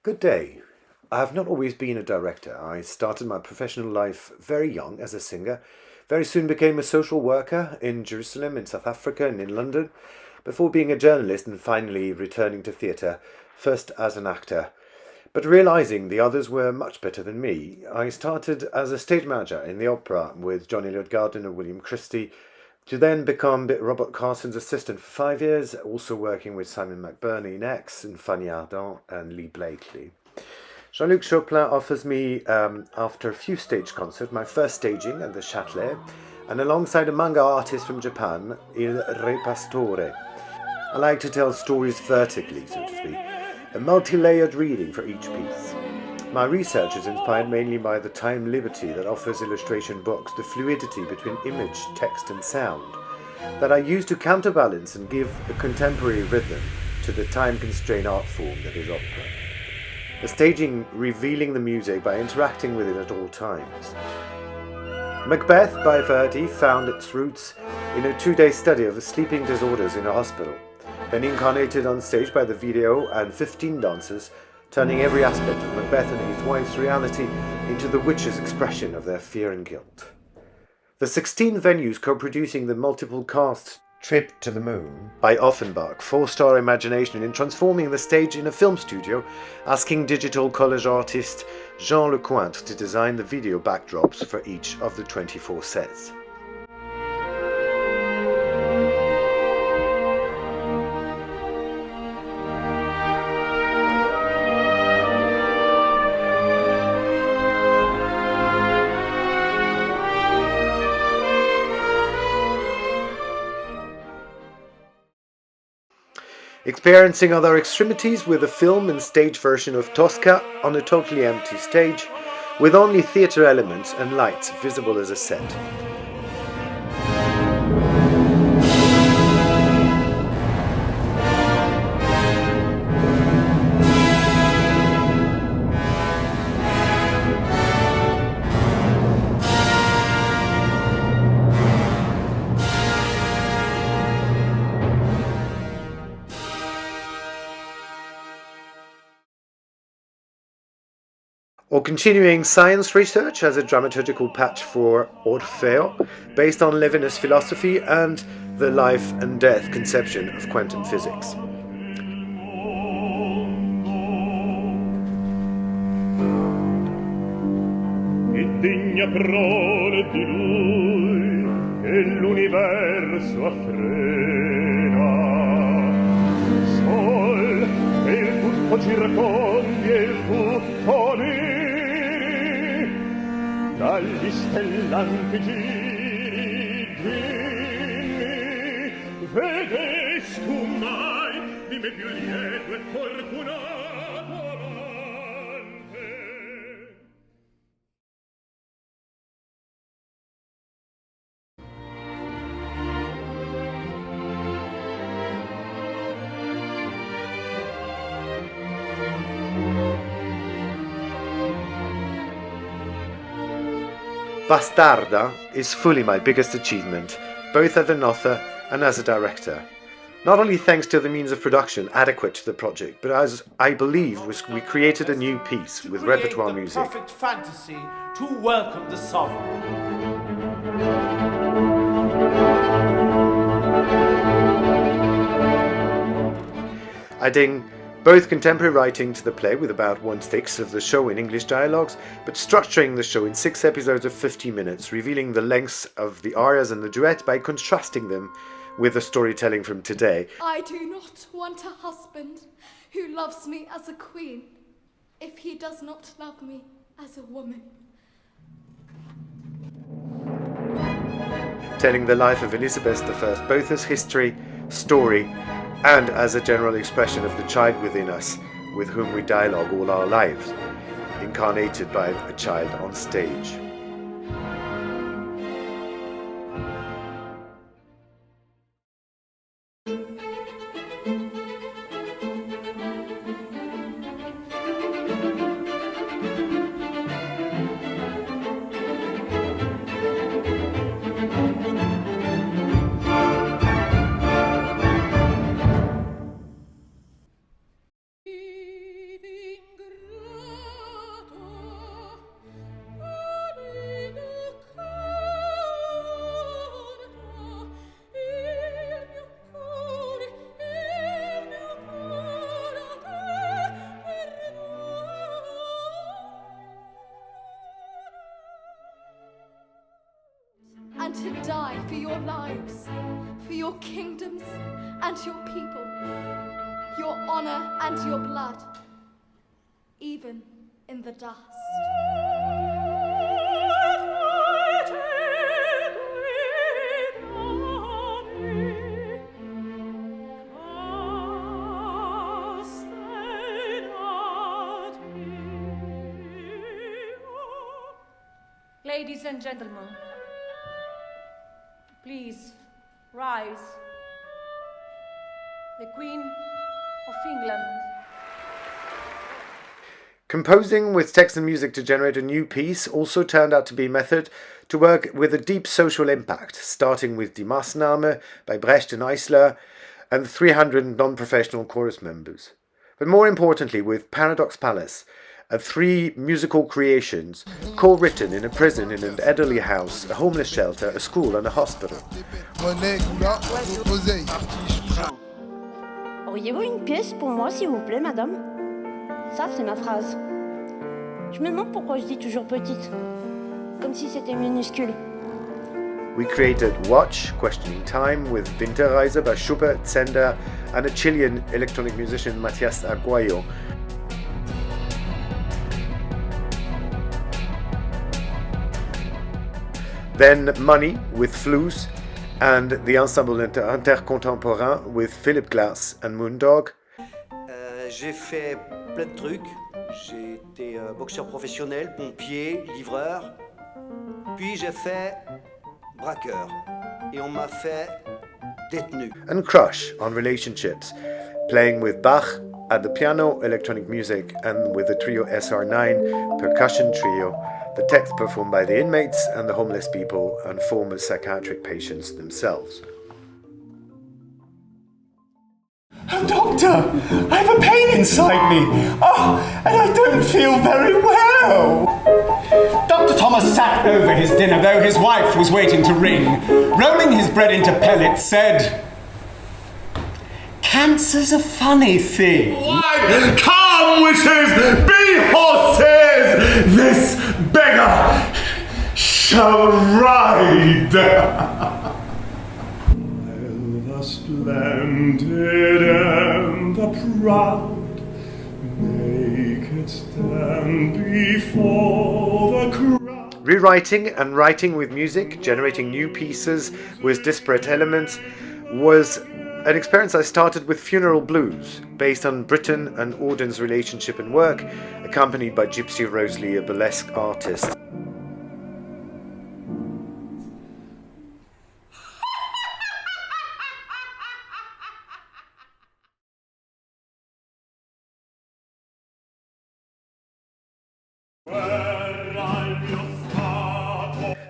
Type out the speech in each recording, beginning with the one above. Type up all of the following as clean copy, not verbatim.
Good day. I have not always been a director. I started my professional life very young as a singer, very soon became a social worker in Jerusalem, in South Africa and in London, before being a journalist and finally returning to theatre, first as an actor. But realising the others were much better than me, I started as a stage manager in the opera with John Eliot Gardiner and William Christie, to then become Robert Carson's assistant for 5 years, also working with Simon McBurney in X and Fanny Ardant and Lee Blakely. Jean-Luc Choplin offers me, after a few stage concerts, my first staging at the Châtelet, and alongside a manga artist from Japan, Il Re Pastore. I like to tell stories vertically, so to speak, a multi-layered reading for each piece. My research is inspired mainly by the time liberty that offers illustration books, the fluidity between image, text and sound, that I use to counterbalance and give a contemporary rhythm to the time-constrained art form that is opera. The staging revealing the music by interacting with it at all times. Macbeth by Verdi found its roots in a 2-day study of sleeping disorders in a hospital, then incarnated on stage by the video and 15 dancers, turning every aspect of Macbeth and his wife's reality into the witches' expression of their fear and guilt. The 16 venues co-producing the multiple casts Trip to the Moon by Offenbach 4-star imagination in transforming the stage in a film studio, asking digital collage artist Jean Lecointre to design the video backdrops for each of the 24 sets. Experiencing other extremities with a film and stage version of Tosca on a totally empty stage, with only theatre elements and lights visible as a set. Or continuing science research as a dramaturgical patch for Orfeo, based on Levinas' philosophy and the life and death conception of quantum physics. Degna prole di lui e l'universo affrena, sol e il tutto circondi e il tutto lì, dagli stellanti giri dimmi, vedesti tu mai di me più lieto e fortunato amante? Bastarda is fully my biggest achievement, both as an author and as a director. Not only thanks to the means of production adequate to the project, but as I believe we created a new piece with repertoire music. Perfect fantasy to welcome the sovereign. Adding both contemporary writing to the play with about 1/6 of the show in English dialogues, but structuring the show in 6 episodes of 50 minutes, revealing the lengths of the arias and the duet by contrasting them with the storytelling from today. I do not want a husband who loves me as a queen, if he does not love me as a woman. Telling the life of Elizabeth I, both as history, story, and as a general expression of the child within us, with whom we dialogue all our lives, incarnated by a child on stage. and to die for your lives, for your kingdoms and your people, your honor and your blood, even in the dust. Ladies and gentlemen, please rise. The Queen of England. Composing with text and music to generate a new piece also turned out to be a method to work with a deep social impact, starting with Die Maßnahme by Brecht and Eisler and 300 non-professional chorus members. But more importantly, with Paradox Palace, 3 musical creations, co-written in a prison, in an elderly house, a homeless shelter, a school and a hospital. Auriez-vous une pièce pour moi, s'il vous plaît, madame? Ça, c'est ma phrase. Je me demande pourquoi je dis toujours petite, comme si c'était minuscule. We created Watch, Questioning Time, with Winterreise by Schubert, Zender, and a Chilean electronic musician, Matías Aguayo. Then Money with Flus, and the Ensemble Intercontemporain with Philip Glass and Moondog. J'ai fait plein de trucs. J'ai été boxeur professionnel, pompier, livreur. Puis j'ai fait braqueur. Et on m'a fait détenu. And Crush on relationships, playing with Bach at the piano, electronic music, and with the trio SR9 percussion trio. The text performed by the inmates and the homeless people and former psychiatric patients themselves. Oh, Doctor, I have a pain inside me. Oh, and I don't feel very well. Dr. Thomas sat over his dinner, though his wife was waiting to ring. Rolling his bread into pellets, said, "Cancer's a funny thing." Why, come, witches, be horses! This beggar shall ride! While the splendid and the proud make it stand before the crowd. Rewriting and writing with music, generating new pieces with disparate elements, was an experience I started with Funeral Blues, based on Britain and Auden's relationship and work, accompanied by Gypsy Rosalie, a burlesque artist.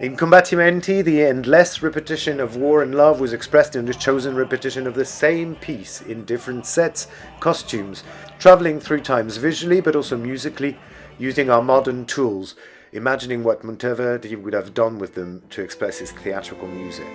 In Combattimenti, the endless repetition of war and love was expressed in the chosen repetition of the same piece in different sets, costumes, travelling through times visually but also musically, using our modern tools, imagining what Monteverdi would have done with them to express his theatrical music.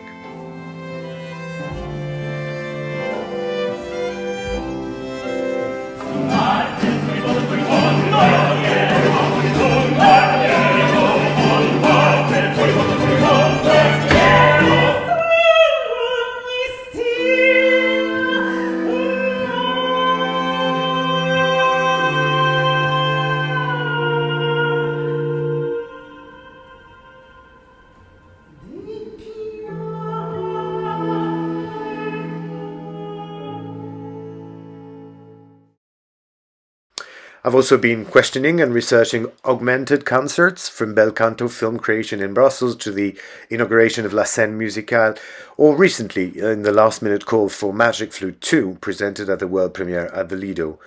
I've also been questioning and researching augmented concerts, from Bel Canto film creation in Brussels to the inauguration of La Scène Musicale, or recently in the last-minute call for Magic Flute 2, presented at the world premiere at the Lido.